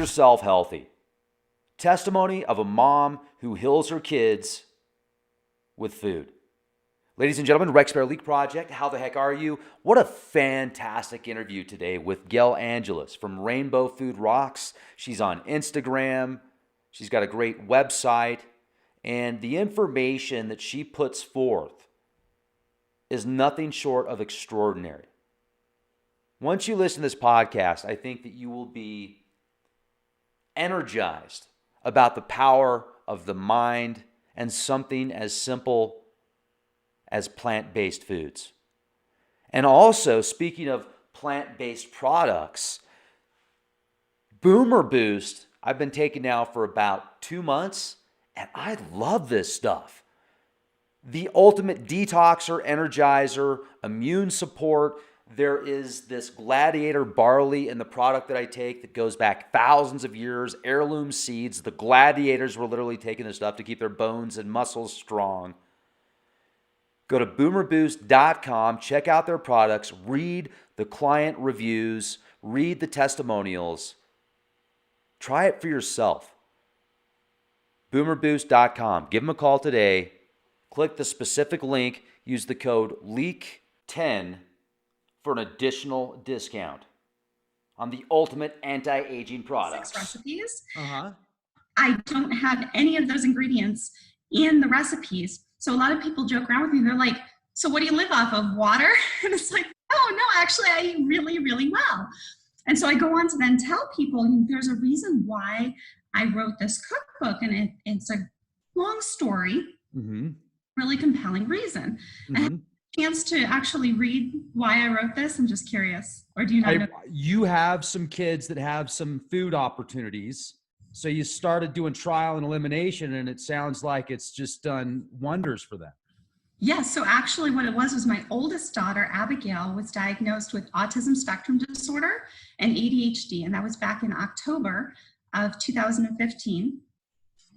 yourself healthy. Testimony of a mom who heals her kids with food. Ladies and gentlemen, Rex Bear Leak Project, how the heck are you? What a fantastic interview today with Gail Angeles from Rainbow Food Rocks. She's on Instagram. She's got a great website. And the information that she puts forth is nothing short of extraordinary. Once you listen to this podcast, I think that you will be energized about the power of the mind and something as simple as plant-based foods. And also, speaking of plant-based products, Boomer Boost, I've been taking now for about 2 months, and I love this stuff. The ultimate detoxer, energizer, immune support. There is this gladiator barley in the product that I take that goes back thousands of years, heirloom seeds. The gladiators were literally taking this stuff to keep their bones and muscles strong. Go to boomerboost.com, check out their products, read the client reviews, read the testimonials. Try it for yourself. Boomerboost.com. Give them a call today. Click the specific link. Use the code LEAK10 for an additional discount on the ultimate anti-aging products. 6 recipes. I don't have any of those ingredients in the recipes. So a lot of people joke around with me. They're like, so what do you live off of, water? And it's like, oh, no, actually, I eat really, really well. And so I go on to then tell people there's a reason why I wrote this cookbook. And it's a long story, really compelling reason. I had a chance to actually read why I wrote this. I'm just curious. Or do you not know? You have some kids that have some food opportunities. So you started doing trial and elimination, and it sounds like it's just done wonders for them. Yes. So actually what it was my oldest daughter, Abigail, was diagnosed with autism spectrum disorder and ADHD. And that was back in October of 2015.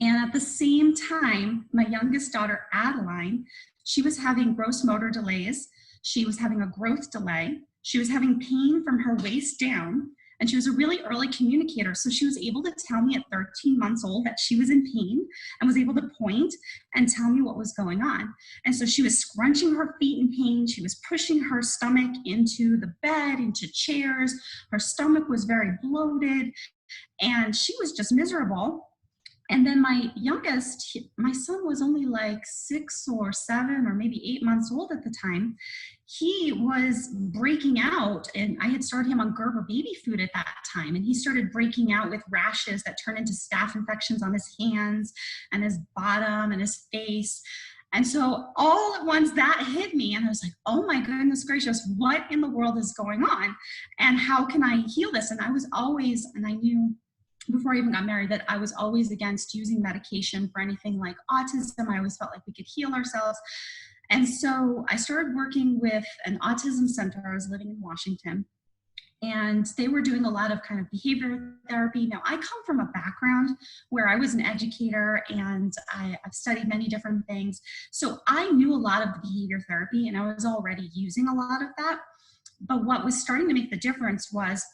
And at the same time, my youngest daughter, Adaline, she was having gross motor delays. She was having a growth delay. She was having pain from her waist down. And she was a really early communicator. So she was able to tell me at 13 months old that she was in pain and was able to point and tell me what was going on. And so she was scrunching her feet in pain. She was pushing her stomach into the bed, into chairs. Her stomach was very bloated and she was just miserable. And then my youngest, my son was only like 6 or 7 or maybe 8 months old at the time. He was breaking out, and I had started him on Gerber baby food at that time. And he started breaking out with rashes that turned into staph infections on his hands and his bottom and his face. And so all at once that hit me, and I was like, oh my goodness gracious, what in the world is going on? And how can I heal this? And I was always, and I knew before I even got married that I was always against using medication for anything like autism. I always felt like we could heal ourselves. And so I started working with an autism center. I was living in Washington, and they were doing a lot of kind of behavior therapy. Now, I come from a background where I was an educator and I've studied many different things. So I knew a lot of the behavior therapy and I was already using a lot of that. But what was starting to make the difference was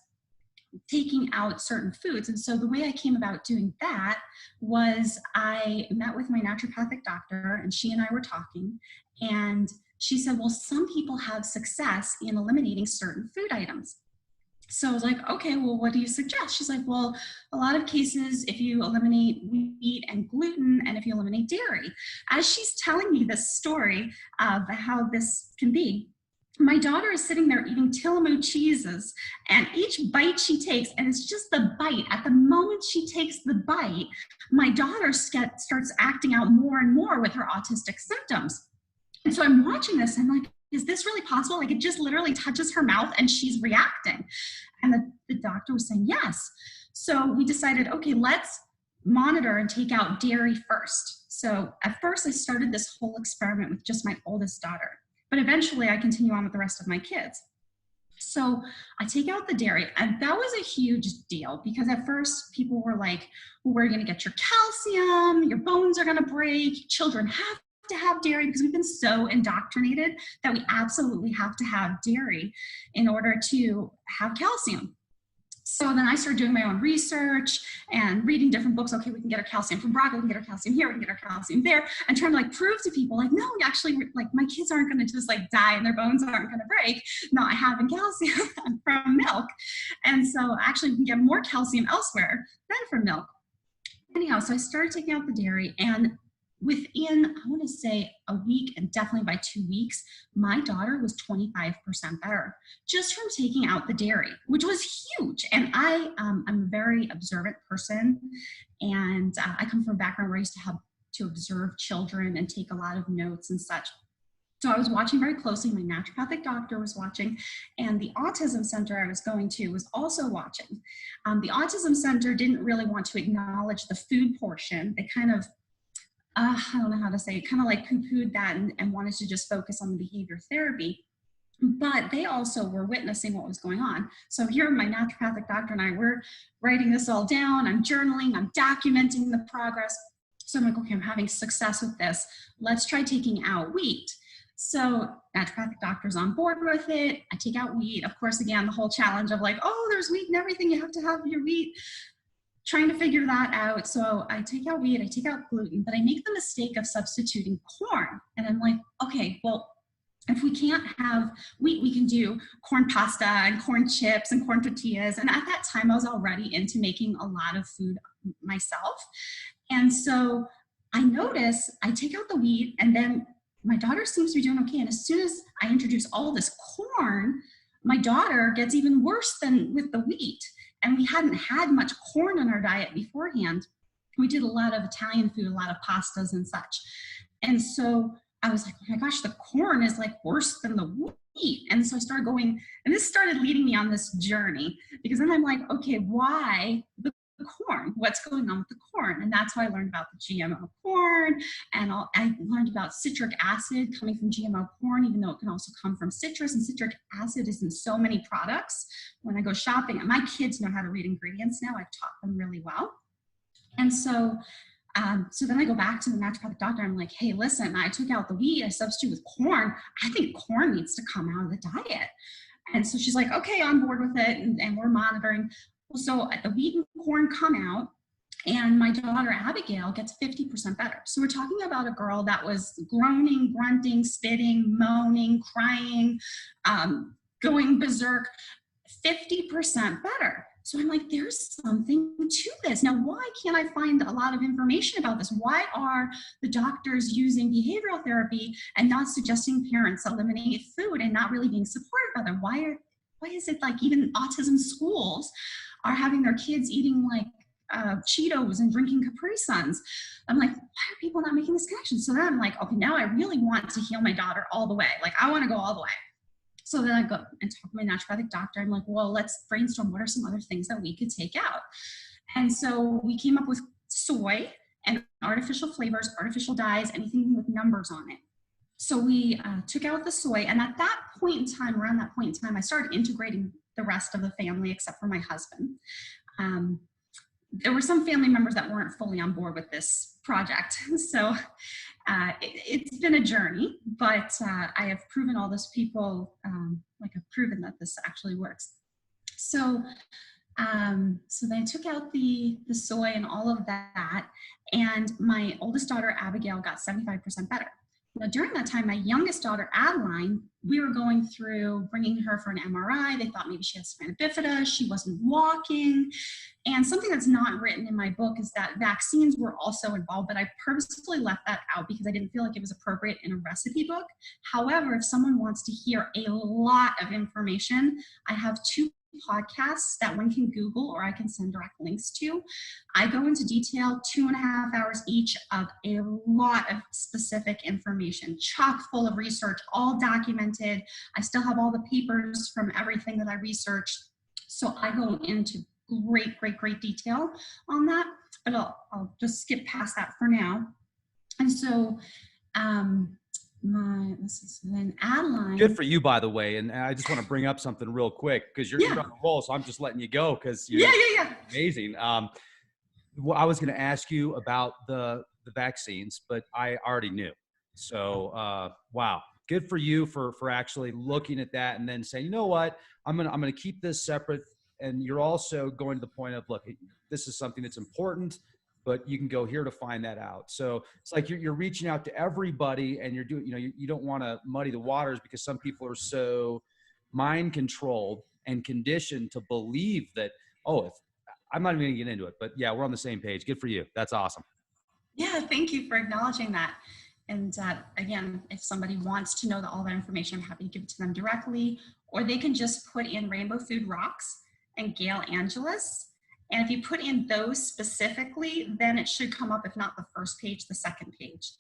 taking out certain foods. And so the way I came about doing that was I met with my naturopathic doctor, and she and I were talking, and she said, well, some people have success in eliminating certain food items. So I was like, okay, well, what do you suggest? She's like, well, a lot of cases, if you eliminate wheat and gluten, and if you eliminate dairy. As she's telling me this story of how this can be, my daughter is sitting there eating Tillamook cheeses, and each bite she takes, and it's just the bite. At the moment she takes the bite, my daughter starts acting out more and more with her autistic symptoms. And so I'm watching this, and I'm like, is this really possible? Like, it just literally touches her mouth and she's reacting. And the doctor was saying yes. So we decided, okay, let's monitor and take out dairy first. So at first I started this whole experiment with just my oldest daughter. But eventually I continue on with the rest of my kids. So I take out the dairy, and that was a huge deal because at first people were like, well, where are you going to get your calcium? Your bones are going to break. Children have to have dairy because we've been so indoctrinated that we absolutely have to have dairy in order to have calcium. So then I started doing my own research and reading different books. Okay, we can get our calcium from broccoli, we can get our calcium here, we can get our calcium there, and trying to like prove to people like, no, actually, like my kids aren't going to just like die and their bones aren't going to break. No, I have in calcium from milk. And so actually we can get more calcium elsewhere than from milk. Anyhow, so I started taking out the dairy, and within, I want to say a week, and definitely by 2 weeks, my daughter was 25% better just from taking out the dairy, which was huge. And I'm a very observant person, and I come from a background where I used to have to observe children and take a lot of notes and such. So I was watching very closely. My naturopathic doctor was watching, and the autism center I was going to was also watching. The autism center didn't really want to acknowledge the food portion. They kind of, I don't know how to say it, kind of like poo-pooed that and wanted to just focus on the behavior therapy. But they also were witnessing what was going on. So here, my naturopathic doctor and I, we're writing this all down. I'm journaling, I'm documenting the progress. So I'm like, okay, I'm having success with this. Let's try taking out wheat. So naturopathic doctor's on board with it. I take out wheat. Of course, again, the whole challenge of like, oh, there's wheat and everything. You have to have your wheat. Trying to figure that out. So I take out wheat, I take out gluten, but I make the mistake of substituting corn. And I'm like, okay, well, if we can't have wheat, we can do corn pasta and corn chips and corn tortillas. And at that time, I was already into making a lot of food myself. And so I notice I take out the wheat, and then my daughter seems to be doing okay. And as soon as I introduce all this corn, my daughter gets even worse than with the wheat. And we hadn't had much corn in our diet beforehand. We did a lot of Italian food, a lot of pastas and such. And so I was like, oh my gosh, the corn is like worse than the wheat. And so I started going, and this started leading me on this journey, because then I'm like, okay, why the corn? What's going on with the corn? And that's why I learned about the GMO corn, and I learned about citric acid coming from GMO corn, even though it can also come from citrus, and citric acid is in so many products. When I go shopping, and my kids know how to read ingredients now, I've taught them really well. And so then I go back to the naturopathic doctor. I'm like, hey, listen, I took out the wheat, I substitute with corn. I think corn needs to come out of the diet. And so she's like, okay, on board with it. And we're monitoring. So the wheat and corn come out, and my daughter Abigail gets 50% better. So we're talking about a girl that was groaning, grunting, spitting, moaning, crying, going berserk, 50% better. So I'm like, there's something to this. Now, why can't I find a lot of information about this? Why are the doctors using behavioral therapy and not suggesting parents eliminate food and not really being supported by them? Why is it like even autism schools are having their kids eating like Cheetos and drinking Capri Suns? I'm like, why are people not making this connection? So then I'm like, okay, now I really want to heal my daughter all the way. Like, I want to go all the way. So then I go and talk to my naturopathic doctor. I'm like, well, let's brainstorm what are some other things that we could take out. And so we came up with soy and artificial flavors, artificial dyes, anything with numbers on it. So we took out the soy. And at that point in time, around that point in time, I started integrating the rest of the family except for my husband. There were some family members that weren't fully on board with this project. So it's been a journey, but I have proven all those people, like I've proven that this actually works. So then I took out the soy and all of that, and my oldest daughter, Abigail, got 75% better. Now, during that time, my youngest daughter, Adaline, we were going through bringing her for an MRI. They thought maybe she had spina bifida. She wasn't walking. And something that's not written in my book is that vaccines were also involved, but I purposefully left that out because I didn't feel like it was appropriate in a recipe book. However, if someone wants to hear a lot of information, I have 2 podcasts that one can Google or I can send direct links to. I go into detail, 2.5 hours each, of a lot of specific information, chock full of research, all documented. I still have all the papers from everything that I researched. So I go into great detail on that, but I'll just skip past that for now. And so so then Adaline. Good for you, by the way. And I just want to bring up something real quick because you're on the roll, so I'm just letting you go because you're amazing. Well, I was going to ask you about the vaccines, but I already knew. So wow, good for you for actually looking at that and then saying, you know what, I'm gonna keep this separate and you're also going to the point of, look, this is something that's important, but you can go here to find that out. So it's like you're reaching out to everybody, and you're doing, you don't want to muddy the waters, because some people are so mind controlled and conditioned to believe that, oh, if I'm not even going to get into it, but yeah, we're on the same page. Good for you. That's awesome. Yeah, thank you for acknowledging that. And again, if somebody wants to know all that information, I'm happy to give it to them directly, or they can just put in Rainbow Food Rocks and Gail Angelus. And if you put in those specifically, then it should come up, if not the first page, the second page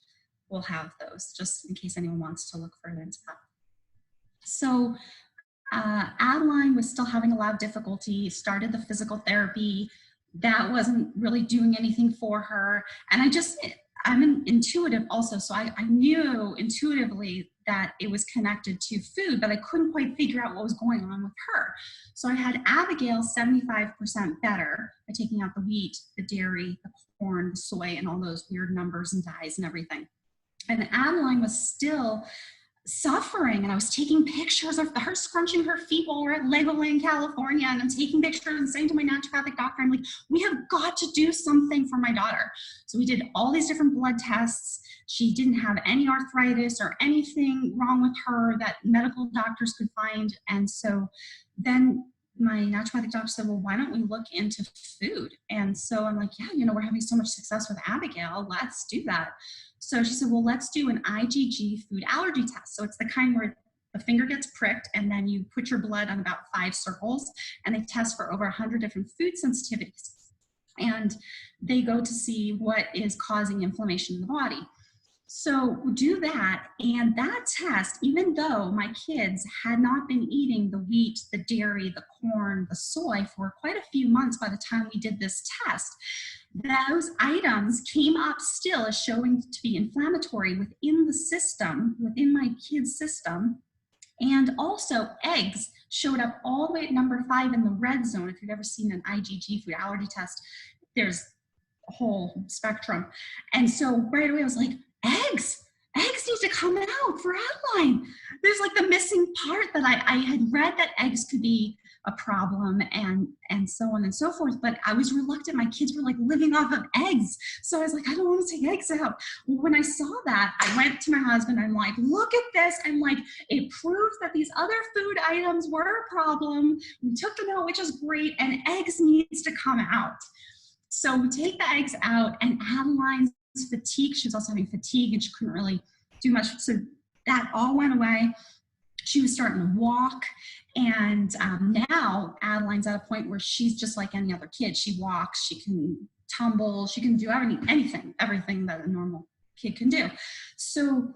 will have those, just in case anyone wants to look further into that. So Adaline was still having a lot of difficulty, started the physical therapy. That wasn't really doing anything for her. And I'm intuitive also, so I knew intuitively that it was connected to food, but I couldn't quite figure out what was going on with her. So I had Abigail 75% better by taking out the wheat, the dairy, the corn, the soy, and all those weird numbers and dyes and everything. And Adaline was still suffering, and I was taking pictures of her scrunching her feet while we're at Legoland, California, and I'm taking pictures and saying to my naturopathic doctor, I'm like, we have got to do something for my daughter. So we did all these different blood tests. She didn't have any arthritis or anything wrong with her that medical doctors could find. And so then my naturopathic doctor said, well, why don't we look into food? And so I'm like, yeah, we're having so much success with Abigail. Let's do that. So she said, well, let's do an IgG food allergy test. So it's the kind where the finger gets pricked and then you put your blood on about 5 circles, and they test for over 100 different food sensitivities. And they go to see what is causing inflammation in the body. So we do that, and that test, even though my kids had not been eating the wheat, the dairy, the corn, the soy for quite a few months by the time we did this test, those items came up still as showing to be inflammatory within the system, within my kids' system. And also eggs showed up all the way at number 5 in the red zone. If you've ever seen an IgG food allergy test, there's a whole spectrum. And so right away I was like, eggs need to come out for Adaline. There's like the missing part that I had read that eggs could be a problem and so on and so forth, but I was reluctant. My kids were like living off of eggs. So I was like, I don't want to take eggs out. When I saw that, I went to my husband. I'm like, look at this. I'm like, it proves that these other food items were a problem. We took them out, which is great, and eggs needs to come out. So we take the eggs out, and Adeline's fatigue, she was also having fatigue and she couldn't really do much. So that all went away. She was starting to walk, and now Adeline's at a point where she's just like any other kid. She walks, she can tumble, she can do everything that a normal kid can do. So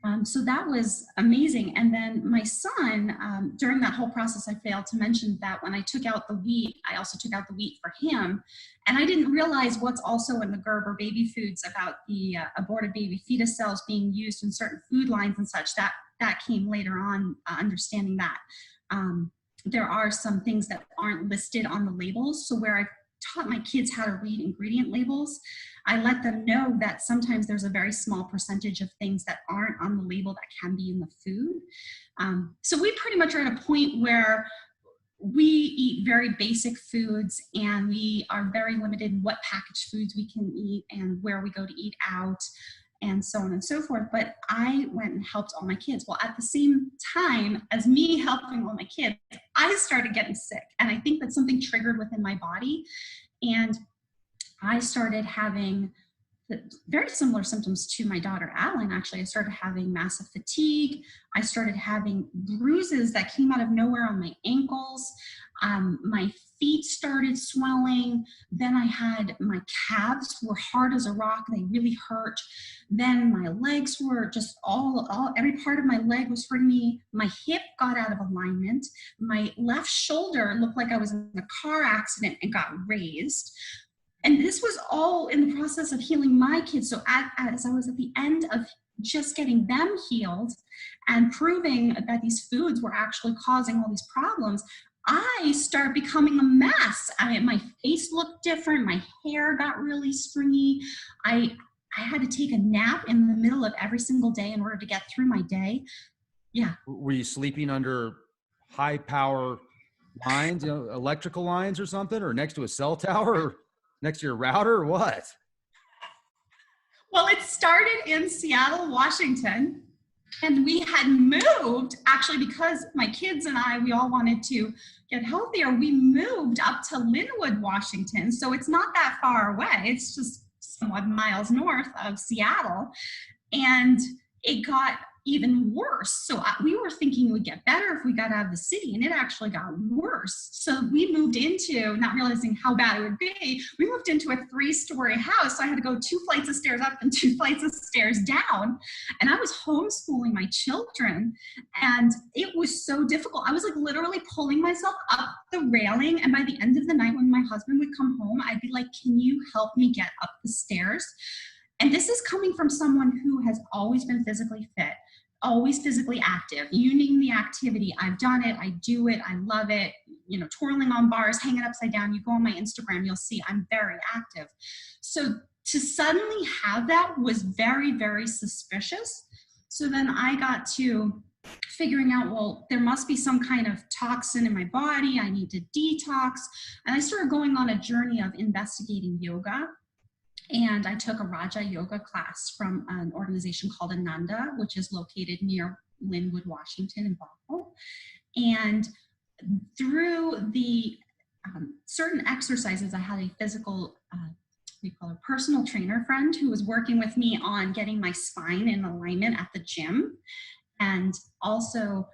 that was amazing. And then my son, during that whole process, I failed to mention that when I took out the wheat, I also took out the wheat for him. And I didn't realize what's also in the Gerber baby foods about the aborted baby fetus cells being used in certain food lines and such. That came later on, understanding that. There are some things that aren't listed on the labels. So where I taught my kids how to read ingredient labels, I let them know that sometimes there's a very small percentage of things that aren't on the label that can be in the food. So we pretty much are at a point where we eat very basic foods, and we are very limited in what packaged foods we can eat and where we go to eat out and so on and so forth. But I went and helped all my kids. Well, at the same time as me helping all my kids, I started getting sick. And I think that something triggered within my body. And I started having very similar symptoms to my daughter Adaline. Actually, I started having massive fatigue. I started having bruises that came out of nowhere on my ankles. My feet started swelling. Then I had my calves were hard as a rock. They really hurt. Then my legs were just every part of my leg was hurting me. My hip got out of alignment. My left shoulder looked like I was in a car accident and got raised. And this was all in the process of healing my kids. So as I was at the end of just getting them healed and proving that these foods were actually causing all these problems, I started becoming a mess. My face looked different. My hair got really stringy. I had to take a nap in the middle of every single day in order to get through my day. Yeah. Were you sleeping under high power lines, electrical lines or something, or next to a cell tower, or next to your router, or what? Well, it started in Seattle, Washington. And we had moved, actually, because my kids and I, we all wanted to get healthier. We moved up to Linwood, Washington. So it's not that far away. It's just somewhat miles north of Seattle. And it got even worse. So we were thinking it would get better if we got out of the city, and it actually got worse. So we moved into, not realizing how bad it would be, we moved into a 3-story house. So I had to go 2 flights of stairs up and 2 flights of stairs down. And I was homeschooling my children, and it was so difficult. I was like literally pulling myself up the railing. And by the end of the night, when my husband would come home, I'd be like, can you help me get up the stairs? And this is coming from someone who has always been physically fit, always physically active. You name the activity, I've done it, I do it, I love it. You know, twirling on bars, hanging upside down. You go on my Instagram, you'll see I'm very active. So to suddenly have that was very, very suspicious. So then I got to figuring out, well, there must be some kind of toxin in my body. I need to detox. And I started going on a journey of investigating yoga. And I took a Raja yoga class from an organization called Ananda, which is located near Linwood, Washington in Bothell. And through the certain exercises, I had a physical, we call a personal trainer friend who was working with me on getting my spine in alignment at the gym. And also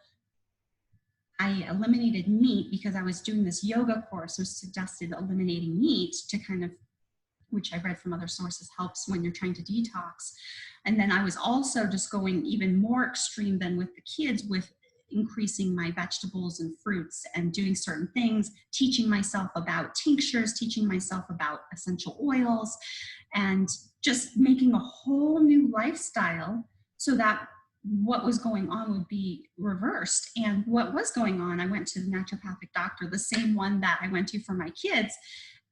I eliminated meat because I was doing this yoga course, which suggested eliminating meat to kind of, which I read from other sources, helps when you're trying to detox. And then I was also just going even more extreme than with the kids with increasing my vegetables and fruits and doing certain things, teaching myself about tinctures, teaching myself about essential oils, and just making a whole new lifestyle so that what was going on would be reversed. And what was going on, I went to the naturopathic doctor, the same one that I went to for my kids.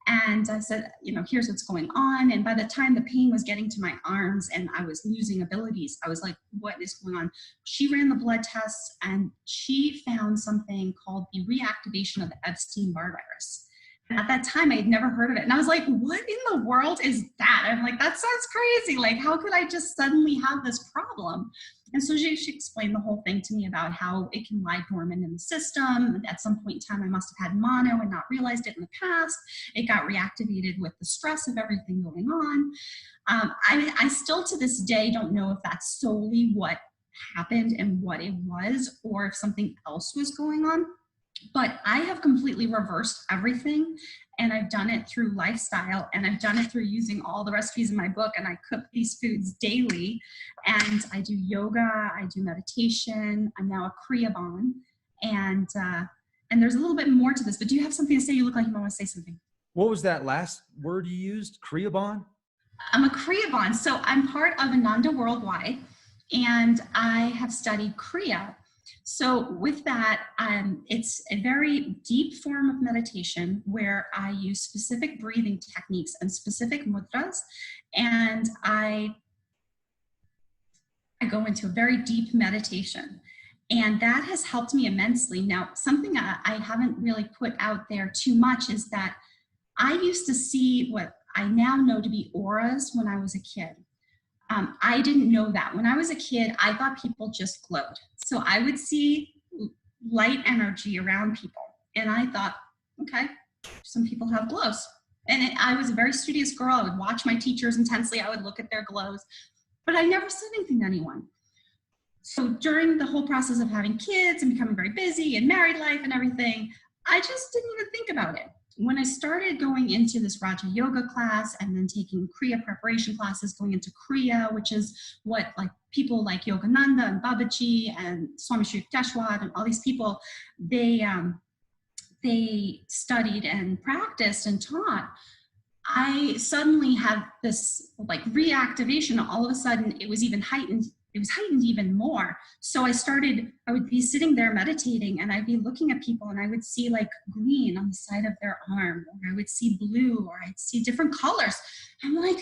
And I said, you know, here's what's going on. And by the time the pain was getting to my arms and I was losing abilities, I was like, what is going on? She ran the blood tests and she found something called the reactivation of the Epstein-Barr virus. And at that time, I had never heard of it. And I was like, what in the world is that? I'm like, that sounds crazy. Like, how could I just suddenly have this problem? And so she explained the whole thing to me about how it can lie dormant in the system. At some point in time, I must have had mono and not realized it in the past. It got reactivated with the stress of everything going on. I still to this day don't know if that's solely what happened and what it was, or if something else was going on. But I have completely reversed everything, and I've done it through lifestyle, and I've done it through using all the recipes in my book, and I cook these foods daily, and I do yoga, I do meditation. I'm now a Kriya, and there's a little bit more to this, but do you have something to say? You look like you want to say something. What was that last word you used? Kriya? I'm a Kriya, so I'm part of Ananda Worldwide, and I have studied Kriya. So with that, it's a very deep form of meditation where I use specific breathing techniques and specific mudras, and I go into a very deep meditation. And that has helped me immensely. Now, something I haven't really put out there too much is that I used to see what I now know to be auras when I was a kid. I didn't know that. When I was a kid, I thought people just glowed. So I would see light energy around people. And I thought, okay, some people have glows. And I was a very studious girl. I would watch my teachers intensely. I would look at their glows. But I never said anything to anyone. So during the whole process of having kids and becoming very busy and married life and everything, I just didn't even think about it. When I started going into this Raja yoga class and then taking Kriya preparation classes, going into Kriya, which is what like people like Yogananda and Babaji and Swami Sri Yukteswar and all these people, they studied and practiced and taught. I suddenly had this like reactivation. All of a sudden, it was even heightened. It was heightened even more. So I would be sitting there meditating and I'd be looking at people and I would see like green on the side of their arm, or I would see blue, or I'd see different colors. I'm like,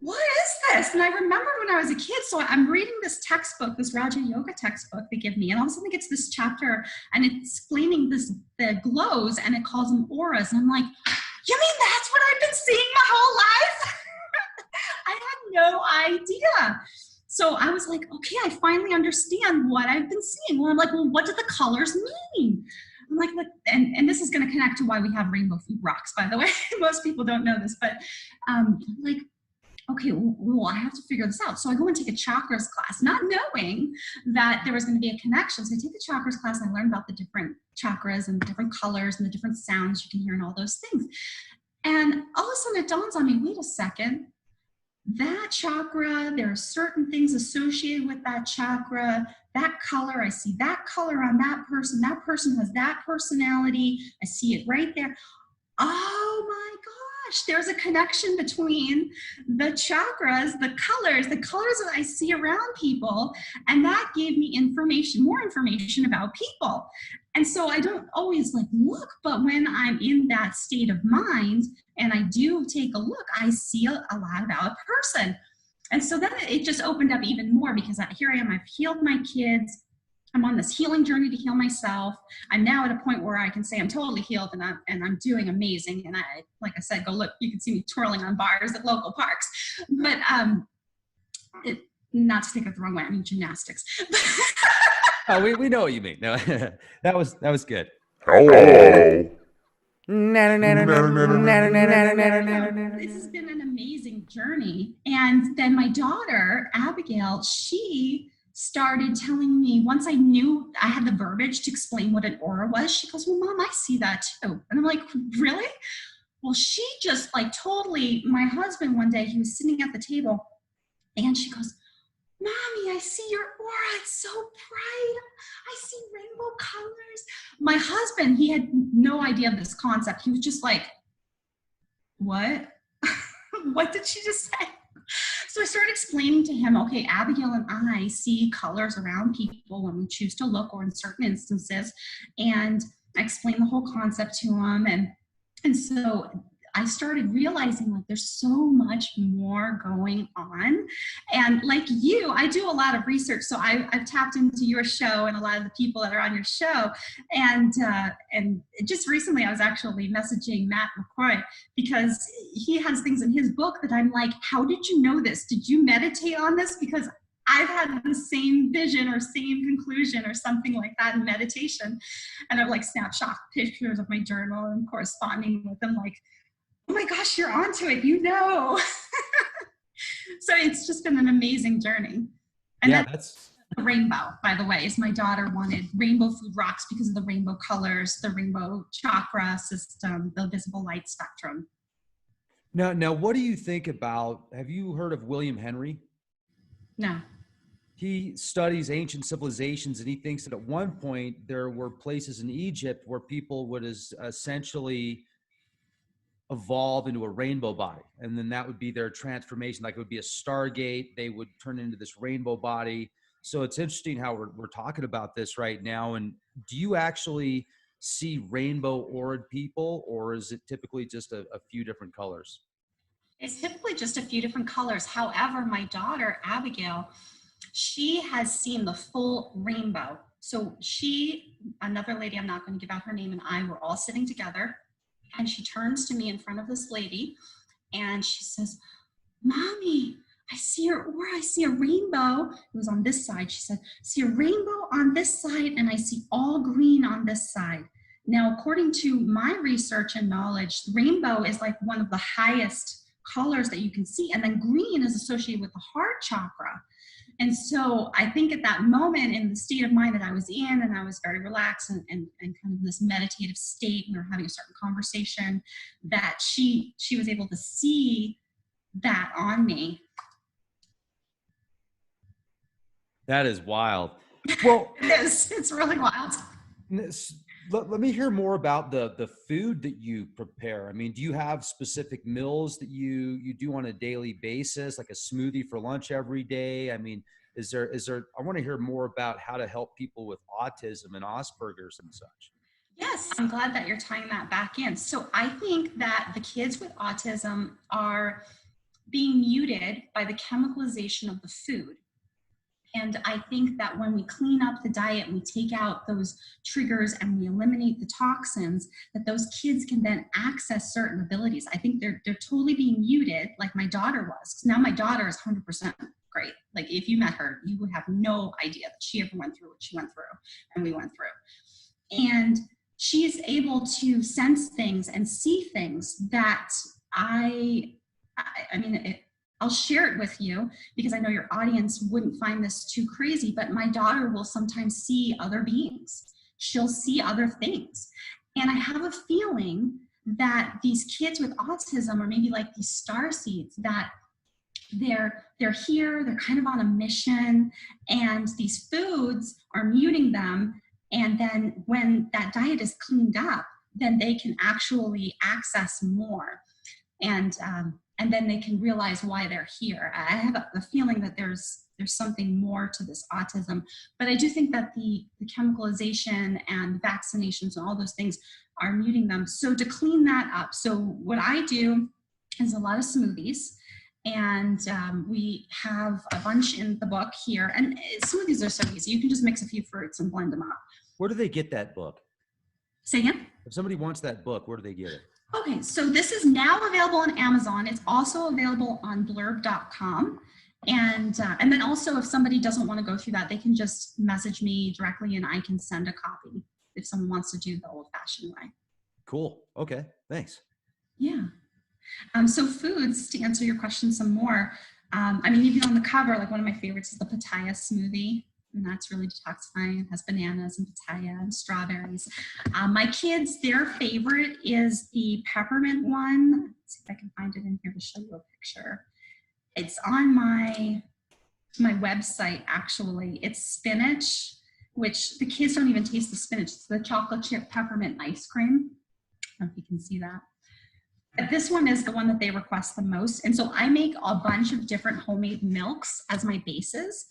what is this? And I remembered when I was a kid, so I'm reading this textbook, this Raja Yoga textbook they give me, and all of a sudden it gets this chapter and it's explaining the glows and it calls them auras. And I'm like, you mean that's what I've been seeing my whole life? I had no idea. So I was like, okay, I finally understand what I've been seeing. Well, I'm like, well, what do the colors mean? I'm like, and this is going to connect to why we have rainbow food rocks, by the way. Most people don't know this, but like, okay, well, I have to figure this out. So I go and take a chakras class, not knowing that there was going to be a connection. So I take the chakras class and I learn about the different chakras and the different colors and the different sounds you can hear and all those things. And all of a sudden it dawns on me, wait a second, that chakra, there are certain things associated with that chakra, that color, I see that color on that person has that personality, I see it right there. Oh my gosh, there's a connection between the chakras, the colors that I see around people, and that gave me information, more information about people. And so I don't always like look, but when I'm in that state of mind and I do take a look, I see a lot about a person. And so then it just opened up even more because here I am, I've healed my kids. I'm on this healing journey to heal myself. I'm now at a point where I can say I'm totally healed and I'm doing amazing. And I, like I said, go look, you can see me twirling on bars at local parks. But not to take it the wrong way, I mean gymnastics. Oh, we know what you mean. No, that was good. Hello. This has been an amazing journey. And then my daughter, Abigail, she started telling me, once I knew I had the verbiage to explain what an aura was, she goes, well, Mom, I see that too. And I'm like, really? Well, she just like totally, my husband one day, he was sitting at the table and she goes, Mommy, I see your aura. It's so bright. I see rainbow colors. My husband, he had no idea of this concept. He was just like, what? What did she just say? So I started explaining to him, okay, Abigail and I see colors around people when we choose to look or in certain instances. And I explained the whole concept to him. And so I started realizing like there's so much more going on. And like you, I do a lot of research. So I've tapped into your show and a lot of the people that are on your show. And just recently I was actually messaging Matt McCoy because he has things in his book that I'm like, how did you know this? Did you meditate on this? Because I've had the same vision or same conclusion or something like that in meditation. And I've like snapshot pictures of my journal and corresponding with them like, oh my gosh, you're onto it, you know. So it's just been an amazing journey. And yeah, that's the rainbow, by the way, is my daughter wanted rainbow food rocks because of the rainbow colors, the rainbow chakra system, the visible light spectrum. Now, what do you think about, have you heard of William Henry? No. He studies ancient civilizations and he thinks that at one point there were places in Egypt where people would essentially evolve into a rainbow body. And then that would be their transformation. Like it would be a Stargate. They would turn into this rainbow body. So it's interesting how we're talking about this right now. And do you actually see rainbow aured people, or is it typically just a few different colors? It's typically just a few different colors. However, my daughter, Abigail, she has seen the full rainbow. So another lady, I'm not going to give out her name, and I were all sitting together. And she turns to me in front of this lady and she says, Mommy, I see your aura. I see a rainbow. It was on this side. She said, I see a rainbow on this side and I see all green on this side. Now, according to my research and knowledge, rainbow is like one of the highest colors that you can see. And then green is associated with the heart chakra. And so I think at that moment in the state of mind that I was in, and I was very relaxed and kind of this meditative state, and we were having a certain conversation, that she was able to see that on me. That is wild. Well, it is. It's really wild. Let me hear more about the food that you prepare. I mean, do you have specific meals that you do on a daily basis, like a smoothie for lunch every day? I mean, is there, I want to hear more about how to help people with autism and Asperger's and such. Yes, I'm glad that you're tying that back in. So I think that the kids with autism are being muted by the chemicalization of the food. And I think that when we clean up the diet, we take out those triggers and we eliminate the toxins, that those kids can then access certain abilities. I think they're totally being muted, like my daughter was. 'Cause now my daughter is 100% great. Like if you met her, you would have no idea that she ever went through what she went through and we went through. And she is able to sense things and see things that I'll share it with you because I know your audience wouldn't find this too crazy, but my daughter will sometimes see other beings. She'll see other things. And I have a feeling that these kids with autism are maybe like these star seeds, that they're here, they're kind of on a mission, and these foods are muting them. And then when that diet is cleaned up, then they can actually access more. And then they can realize why they're here. I have a feeling that there's something more to this autism, but I do think that the chemicalization and vaccinations and all those things are muting them. So to clean that up, so what I do is a lot of smoothies, and we have a bunch in the book here. And smoothies are so easy. You can just mix a few fruits and blend them up. Where do they get that book? Say again? If somebody wants that book, where do they get it? Okay, so this is now available on Amazon. It's also available on blurb.com. And then also if somebody doesn't want to go through that, they can just message me directly and I can send a copy if someone wants to do the old fashioned way. Cool. Okay, thanks. Yeah. So foods, to answer your question some more, even on the cover, like one of my favorites is the papaya smoothie. And that's really detoxifying. It has bananas and papaya and strawberries. My kids, their favorite is the peppermint one. Let's see if I can find it in here to show you a picture. It's on my website, actually. It's spinach, which the kids don't even taste the spinach. It's the chocolate chip peppermint ice cream. I don't know if you can see that. But this one is the one that they request the most. And so I make a bunch of different homemade milks as my bases.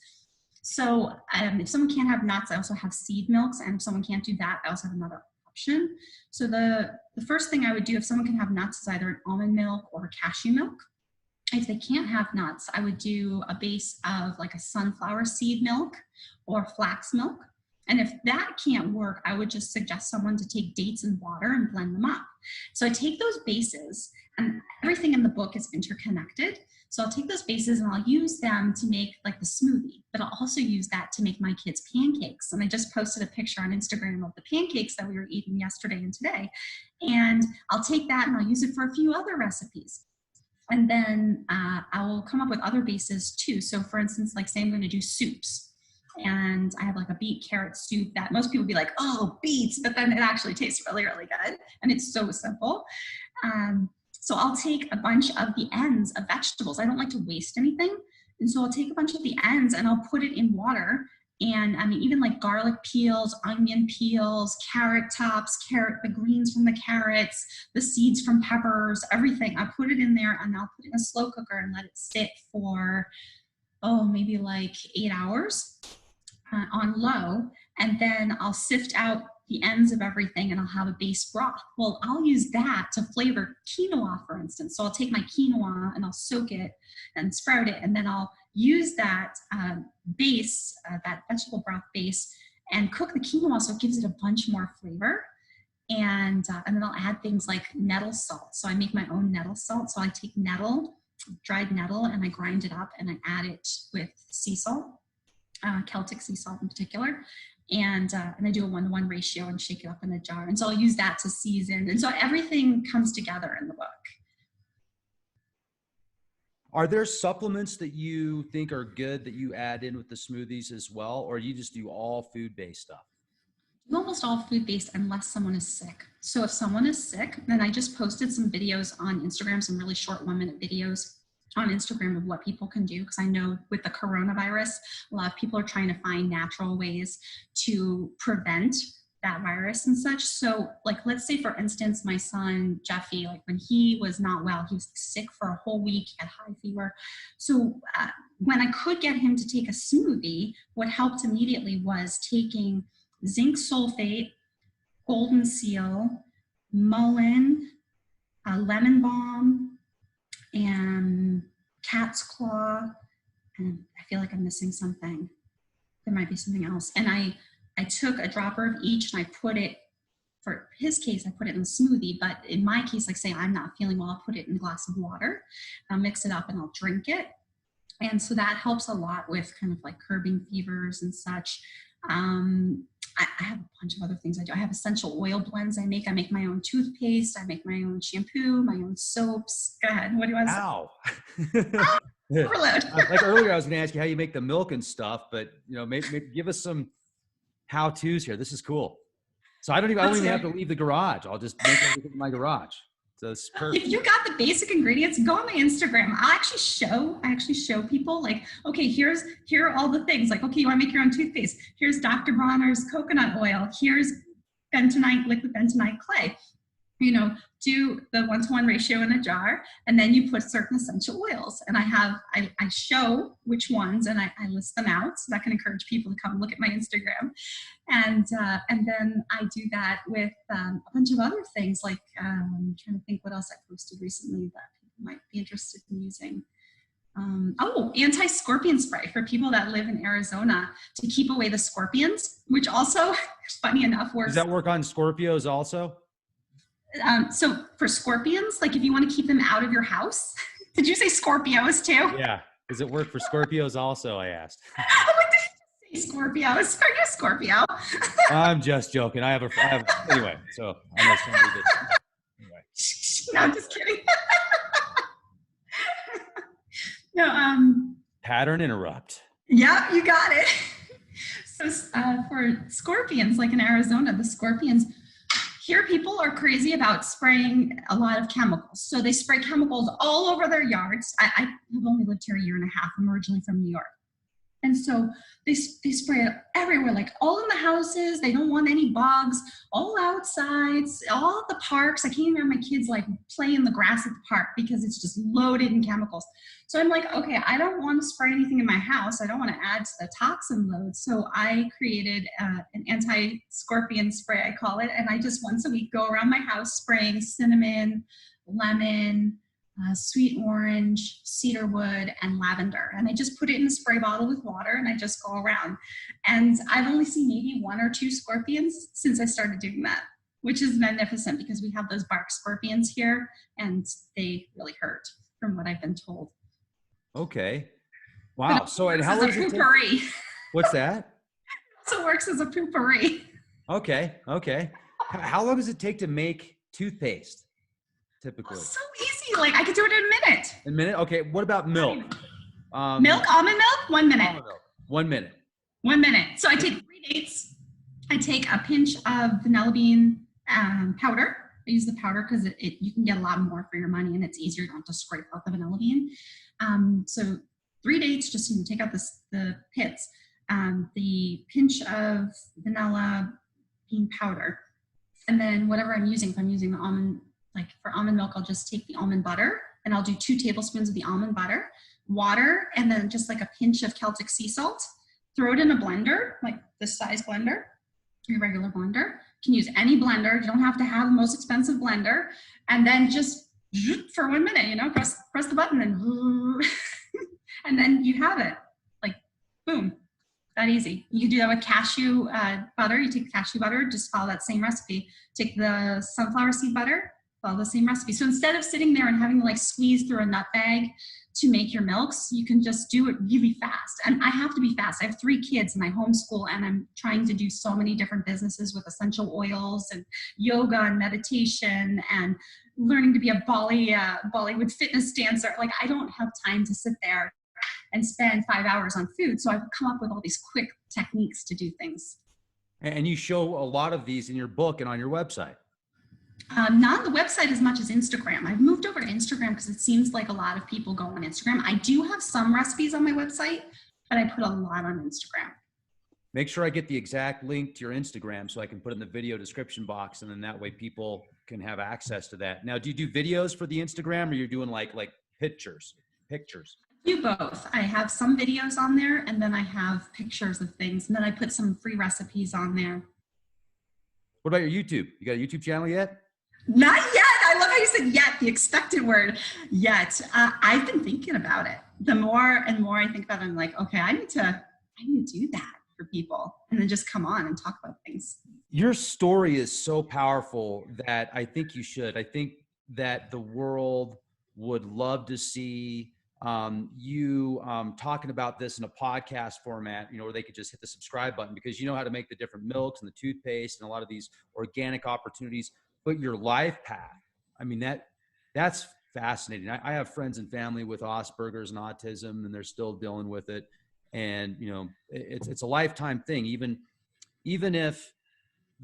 So if someone can't have nuts, I also have seed milks. And if someone can't do that, I also have another option. So the first thing I would do if someone can have nuts is either an almond milk or a cashew milk. If they can't have nuts, I would do a base of like a sunflower seed milk or flax milk. And if that can't work, I would just suggest someone to take dates and water and blend them up. So I take those bases, and everything in the book is interconnected. So I'll take those bases and I'll use them to make like the smoothie, but I'll also use that to make my kids pancakes. And I just posted a picture on Instagram of the pancakes that we were eating yesterday and today. And I'll take that and I'll use it for a few other recipes. And then I will come up with other bases too. So for instance, like say I'm going to do soups. And I have like a beet carrot soup that most people be like, oh, beets, but then it actually tastes really, really good. And it's so simple. So I'll take a bunch of the ends of vegetables. I don't like to waste anything. And so I'll take a bunch of the ends and I'll put it in water. And even like garlic peels, onion peels, carrot tops, the greens from the carrots, the seeds from peppers, everything. I put it in there and I'll put it in a slow cooker and let it sit for, maybe like 8 hours. On low, and then I'll sift out the ends of everything and I'll have a base broth. Well, I'll use that to flavor quinoa, for instance. So I'll take my quinoa and I'll soak it and sprout it, and then I'll use that base, that vegetable broth base, and cook the quinoa so it gives it a bunch more flavor. And then I'll add things like nettle salt. So I make my own nettle salt. So I take dried nettle, and I grind it up and I add it with sea salt. Celtic sea salt in particular, and I do a 1-to-1 ratio and shake it up in a jar. And so I'll use that to season. And so everything comes together in the book. Are there supplements that you think are good that you add in with the smoothies as well, or you just do all food-based stuff? Almost all food-based unless someone is sick. So if someone is sick, then I just posted some videos on Instagram, some really short 1-minute videos on Instagram of what people can do, because I know with the coronavirus, a lot of people are trying to find natural ways to prevent that virus and such. So like, let's say for instance, my son, Jeffy, like when he was not well, he was sick for a whole week, he had high fever. So when I could get him to take a smoothie, what helped immediately was taking zinc sulfate, golden seal, mullein, lemon balm, and cat's claw, and I feel like I'm missing something. There might be something else. And I took a dropper of each and I put it, for his case, I put it in a smoothie, but in my case, like say I'm not feeling well, I'll put it in a glass of water, I'll mix it up and I'll drink it. And so that helps a lot with kind of like curbing fevers and such. I have a bunch of other things I do. I have essential oil blends I make. I make my own toothpaste. I make my own shampoo, my own soaps. Go ahead. What do you want to say? Ow. Overload. Like earlier, I was going to ask you how you make the milk and stuff, but maybe give us some how-tos here. This is cool. So I don't even have to leave the garage. I'll just make everything in my garage. So it's perfect. If you got the basic ingredients, go on my Instagram. I actually show people like, okay, here are all the things. Like, okay, you want to make your own toothpaste. Here's Dr. Bronner's coconut oil. Here's bentonite, liquid bentonite clay. Do the 1-to-1 ratio in a jar, and then you put certain essential oils. And I show which ones, and I list them out, so that can encourage people to come look at my Instagram. And then I do that with a bunch of other things, like I'm trying to think what else I posted recently that people might be interested in using. Anti-scorpion spray for people that live in Arizona to keep away the scorpions, which also, funny enough, works. Does that work on Scorpios also? So for scorpions, like if you want to keep them out of your house, did you say Scorpios too? Yeah. Does it work for Scorpios also? I asked. What did you say, Scorpios? Are you a Scorpio? I'm just joking. Anyway, so I know somebody that, anyway. No, I'm just kidding. No, Pattern interrupt. Yeah, you got it. So for scorpions, like in Arizona, the scorpions, here people are crazy about spraying a lot of chemicals. So they spray chemicals all over their yards. I have only lived here a year and a half. I'm originally from New York. And so they spray it everywhere, like all in the houses. They don't want any bugs, all outside, all the parks. I can't even have my kids like play in the grass at the park because it's just loaded in chemicals. So I'm like, okay, I don't want to spray anything in my house. I don't want to add to the toxin load. So I created an anti-scorpion spray, I call it. And I just once a week go around my house spraying cinnamon, lemon, sweet orange, cedarwood, and lavender. And I just put it in a spray bottle with water and I just go around. And I've only seen maybe 1 or 2 scorpions since I started doing that, which is magnificent because we have those bark scorpions here and they really hurt from what I've been told. Okay. Wow. So and how long does it take? What's that? So it works as a poopery. Okay. How long does it take to make toothpaste typically? Oh, so easy. Like I could do it in a minute. A minute? Okay. What about milk? Almond milk, 1 minute. Almond milk. 1 minute. 1 minute. So I take 3 dates. I take a pinch of vanilla bean powder. I use the powder because you can get a lot more for your money and it's easier. You don't have to scrape out the vanilla bean. So 3 dates, just take out the pits. The pinch of vanilla bean powder. And then whatever I'm using, if I'm using the almond, like for almond milk, I'll just take the almond butter and I'll do 2 tablespoons of the almond butter, water, and then just like a pinch of Celtic sea salt. Throw it in a blender, like this size blender, your regular blender. You can use any blender. You don't have to have the most expensive blender. And then just for 1 minute, press the button and and then you have it. Like, boom, that easy. You can do that with cashew butter. You take cashew butter, just follow that same recipe. Take the sunflower seed butter, follow the same recipe. So instead of sitting there and having to like squeeze through a nut bag to make your milks, you can just do it really fast. And I have to be fast. I have 3 kids and I homeschool and I'm trying to do so many different businesses with essential oils and yoga and meditation and learning to be a Bollywood fitness dancer. Like I don't have time to sit there and spend 5 hours on food. So I've come up with all these quick techniques to do things. And you show a lot of these in your book and on your website. Not the website as much as Instagram. I've moved over to Instagram because it seems like a lot of people go on Instagram. I do have some recipes on my website, but I put a lot on Instagram. Make sure I get the exact link to your Instagram so I can put it in the video description box. And then that way people can have access to that. Now, do you do videos for the Instagram or you're doing like pictures? I do both. I have some videos on there and then I have pictures of things. And then I put some free recipes on there. What about your YouTube? You got a YouTube channel yet? Not yet. I love how you said yet, the expected word, yet. I've been thinking about it. the more and more I think about it, I'm like, okay, I need to do that for people, and then just come on and talk about things. Your story is so powerful that I think you should. I think that the world would love to see you talking about this in a podcast format, where they could just hit the subscribe button, because you know how to make the different milks and the toothpaste and a lot of these organic opportunities. But your life path, I mean, that's fascinating. I have friends and family with Asperger's and autism, and they're still dealing with it. And, it's a lifetime thing. Even if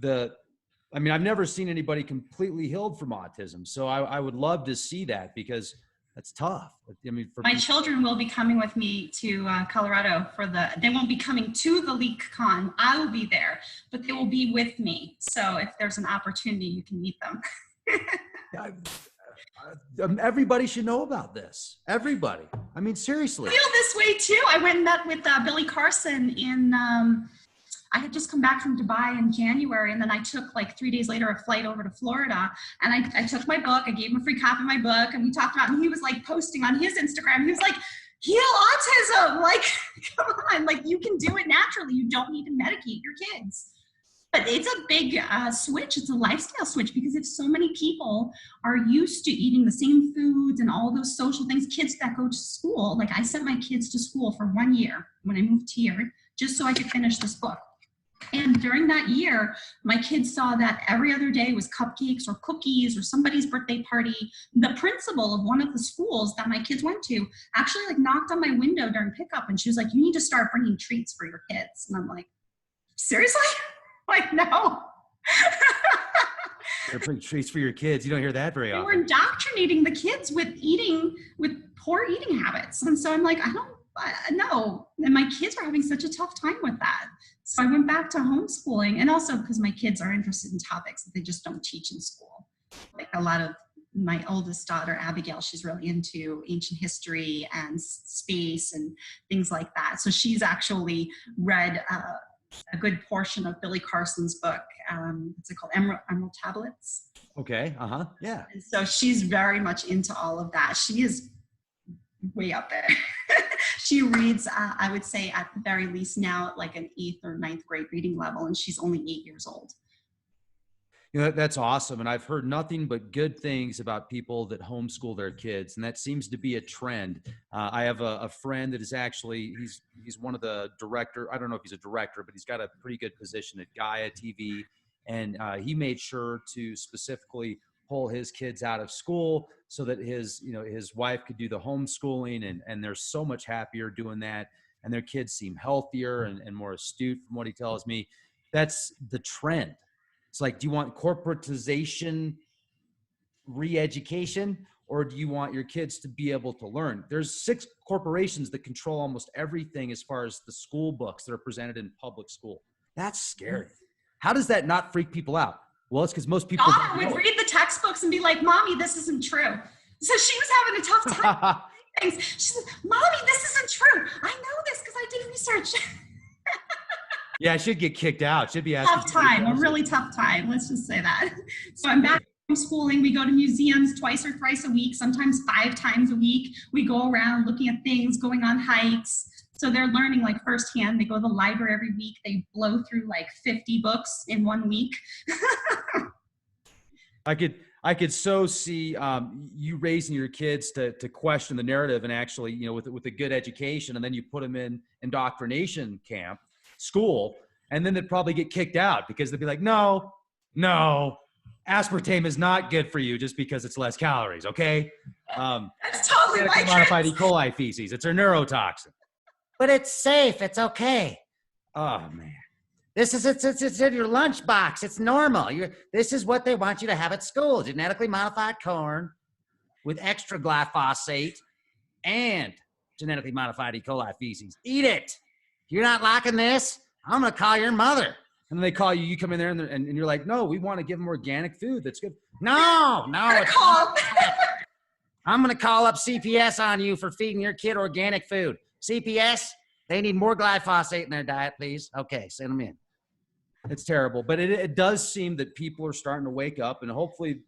I've never seen anybody completely healed from autism. So I would love to see that, because that's tough. I mean, my children will be coming with me to Colorado they won't be coming to the LeakCon. I will be there, but they will be with me. So if there's an opportunity, you can meet them. Everybody should know about this. Everybody. I mean, seriously. I feel this way too. I went and met with Billy Carson I had just come back from Dubai in January, and then I took like 3 days later a flight over to Florida, and I took my book. I gave him a free copy of my book, and we talked about it, and he was like posting on his Instagram. He was like, heal autism. Like, come on, like you can do it naturally. You don't need to medicate your kids. But it's a big switch. It's a lifestyle switch, because if so many people are used to eating the same foods and all those social things, kids that go to school, like I sent my kids to school for 1 year when I moved here, just so I could finish this book. And during that year, my kids saw that every other day was cupcakes or cookies or somebody's birthday party. The principal of one of the schools that my kids went to actually like knocked on my window during pickup, and she was like, you need to start bringing treats for your kids. And I'm like, seriously? Like, no. They're bringing treats for your kids. You don't hear that very often. We're indoctrinating the kids with poor eating habits. And so I'm like, no. And my kids are having such a tough time with that. So I went back to homeschooling, and also because my kids are interested in topics that they just don't teach in school. Like a lot of my oldest daughter, Abigail, she's really into ancient history and space and things like that. So she's actually read a good portion of Billy Carson's book. What's it called? Emerald Tablets. Okay. Yeah. And so she's very much into all of that. She is way up there. She reads, I would say at the very least now, like an 8th or 9th grade reading level, and she's only 8 years old. That's awesome. And I've heard nothing but good things about people that homeschool their kids. And that seems to be a trend. I have a friend that is actually, he's one of the director. I don't know if he's a director, but he's got a pretty good position at Gaia TV. And he made sure to specifically pull his kids out of school so that his wife could do the homeschooling, and they're so much happier doing that. And their kids seem healthier and more astute from what he tells me. That's the trend. It's like, do you want corporatization, re-education, or do you want your kids to be able to learn? There's 6 corporations that control almost everything as far as the school books that are presented in public school. That's scary. How does that not freak people out? Well, it's because most people would read the textbooks and be like, Mommy, this isn't true. So she was having a tough time. She said, Mommy, this isn't true. I know this because I did research. Yeah, I should get kicked out. Should be a really tough time. Let's just say that. So I'm back homeschooling. We go to museums twice or thrice a week, sometimes 5 times a week. We go around looking at things, going on hikes. So they're learning like firsthand. They go to the library every week. They blow through like 50 books in 1 week. I could so see you raising your kids to question the narrative, and actually, with a good education, and then you put them in indoctrination camp, school, and then they'd probably get kicked out because they'd be like, no, aspartame is not good for you just because it's less calories. Okay. That's totally right. Modified E. coli feces. It's a neurotoxin. But it's safe. It's okay. Oh man. It's in your lunchbox. It's normal. This is what they want you to have at school. Genetically modified corn with extra glyphosate and genetically modified E. coli feces. Eat it. If you're not liking this, I'm going to call your mother. And then they call you. You come in there and you're like, no, we want to give them organic food. That's good. No. I'm going to call up CPS on you for feeding your kid organic food. CPS, they need more glyphosate in their diet, please. Okay, send them in. It's terrible. But it does seem that people are starting to wake up, and hopefully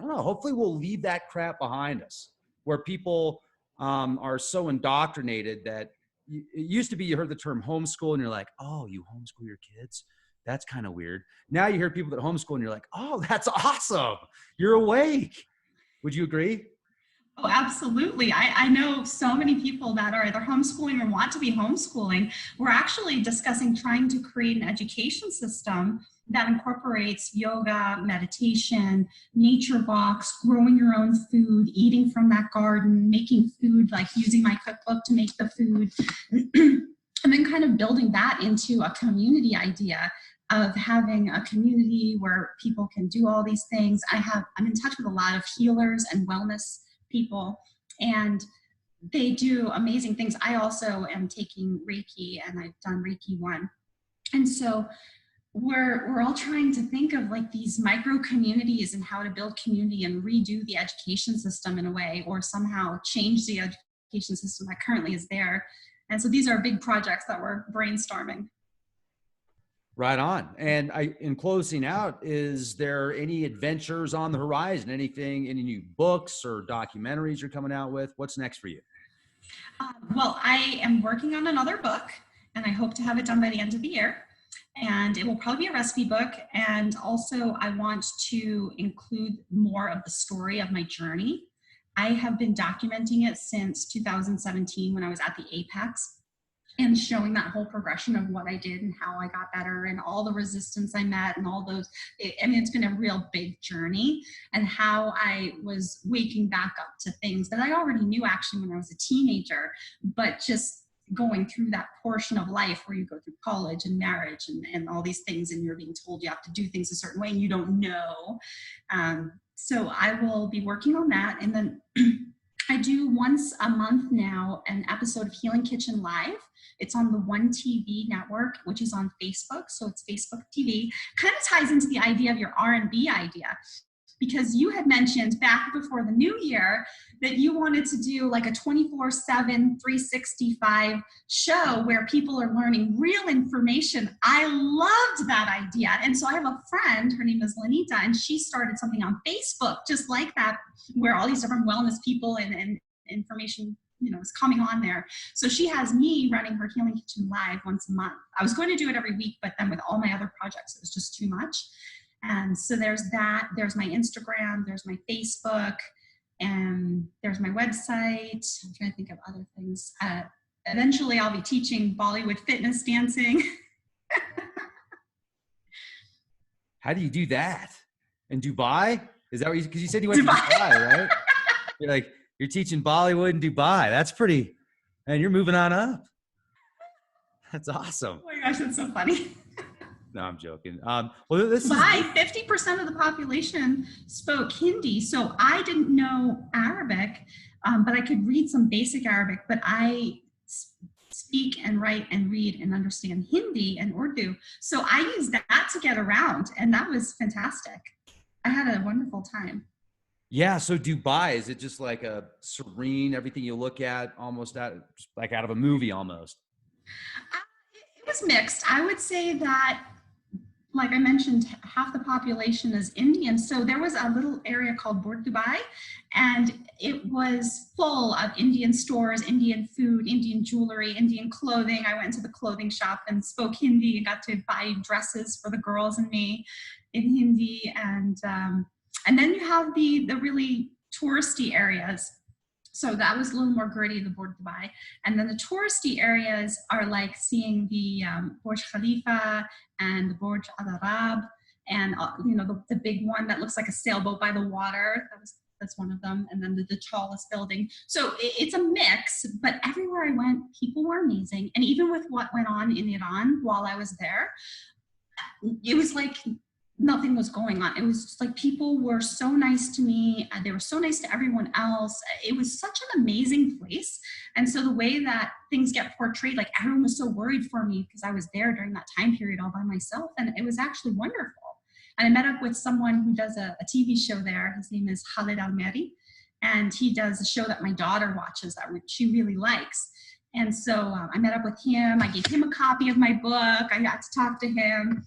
we'll leave that crap behind us, where people are so indoctrinated that it used to be you heard the term homeschool and you're like, oh, you homeschool your kids? That's kind of weird. Now you hear people that homeschool and you're like, oh, that's awesome. You're awake. Would you agree? Oh, absolutely. I know so many people that are either homeschooling or want to be homeschooling. We're actually discussing trying to create an education system that incorporates yoga, meditation, nature walks, growing your own food, eating from that garden, making food, like using my cookbook to make the food, and then kind of building that into a community idea of having a community where people can do all these things. I'm in touch with a lot of healers and wellness people, and they do amazing things. I also am taking Reiki, and I've done Reiki 1. And so we're all trying to think of like these micro communities and how to build community and redo the education system in a way, or somehow change the education system that currently is there. And so these are big projects that we're brainstorming. Right on. And in closing out, is there any adventures on the horizon? Anything, any new books or documentaries you're coming out with? What's next for you? Well, I am working on another book, and I hope to have it done by the end of the year. And it will probably be a recipe book. And also I want to include more of the story of my journey. I have been documenting it since 2017 when I was at the Apex, and showing that whole progression of what I did and how I got better and all the resistance I met and all those. I mean, it's been a real big journey, and how I was waking back up to things that I already knew actually when I was a teenager, but just going through that portion of life where you go through college and marriage and all these things, and you're being told you have to do things a certain way and you don't know. So I will be working on that. And then I do once a month now an episode of Healing Kitchen Live. It's on the One TV network, which is on Facebook. So it's Facebook TV. Kind of ties into the idea of your R&B idea, because you had mentioned back before the new year that you wanted to do like a 24/7, 365 show where people are learning real information. I loved that idea. And so I have a friend, her name is Lanita, and she started something on Facebook just like that, where all these different wellness people and information, is coming on there. So she has me running her Healing Kitchen Live once a month. I was going to do it every week, but then with all my other projects, it was just too much. And so there's that, there's my Instagram, there's my Facebook, and there's my website. I'm trying to think of other things. Eventually I'll be teaching Bollywood fitness dancing. How do you do that? In Dubai? Is that what because you said you went to Dubai, right? You're teaching Bollywood in Dubai. That's pretty, and you're moving on up. That's awesome. Oh my gosh, that's so funny. No, I'm joking. Well, this is 50% of the population spoke Hindi, so I didn't know Arabic, but I could read some basic Arabic. But I speak and write and read and understand Hindi and Urdu, so I used that to get around, and that was fantastic. I had a wonderful time. Yeah. So Dubai, is it just like a serene, everything you look at, almost like out of a movie almost? It was mixed. I would say that, like I mentioned, half the population is Indian. So there was a little area called Port Dubai, and it was full of Indian stores, Indian food, Indian jewelry, Indian clothing. I went to the clothing shop and spoke Hindi and got to buy dresses for the girls and me in Hindi. And then you have the really touristy areas. So that was a little more gritty, the Port Dubai. And then the touristy areas are like seeing the Burj Khalifa and the Burj Al Arab, and the big one that looks like a sailboat by the water. That's one of them. And then the tallest building. So it's a mix, but everywhere I went, people were amazing. And even with what went on in Iran while I was there, it was like nothing was going on. It was just like people were so nice to me. They were so nice to everyone else. It was such an amazing place. And so the way that things get portrayed, like everyone was so worried for me because I was there during that time period all by myself. And it was actually wonderful. And I met up with someone who does a TV show there. His name is Khalid Almeri. And he does a show that my daughter watches that she really likes. And so I met up with him. I gave him a copy of my book. I got to talk to him.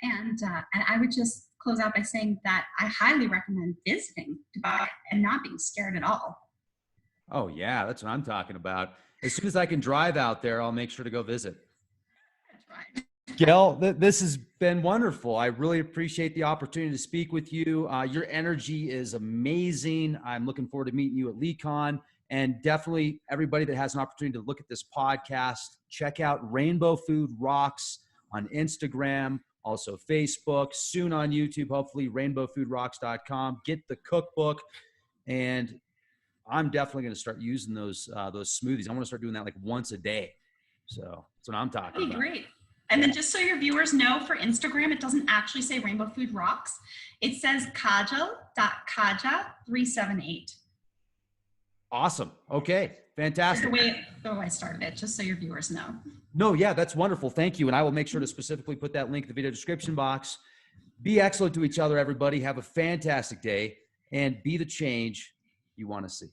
And I would just close out by saying that I highly recommend visiting Dubai and not being scared at all. Oh yeah, that's what I'm talking about. As soon as I can drive out there, I'll make sure to go visit. That's right. Gail, this has been wonderful. I really appreciate the opportunity to speak with you. Your energy is amazing. I'm looking forward to meeting you at LeeCon. And definitely everybody that has an opportunity to look at this podcast, check out Rainbow Food Rocks on Instagram, also Facebook, soon on YouTube, hopefully rainbowfoodrocks.com. Get the cookbook. And I'm definitely going to start using those smoothies. I want to start doing that like once a day. So that's what I'm talking about. Great. And then just so your viewers know, for Instagram, it doesn't actually say Rainbow Food Rocks. It says kajal.kaja378. Awesome. Okay. Fantastic. The way I started it, just so your viewers know. No, yeah, that's wonderful. Thank you. And I will make sure to specifically put that link in the video description box. Be excellent to each other, everybody. Have a fantastic day and be the change you want to see.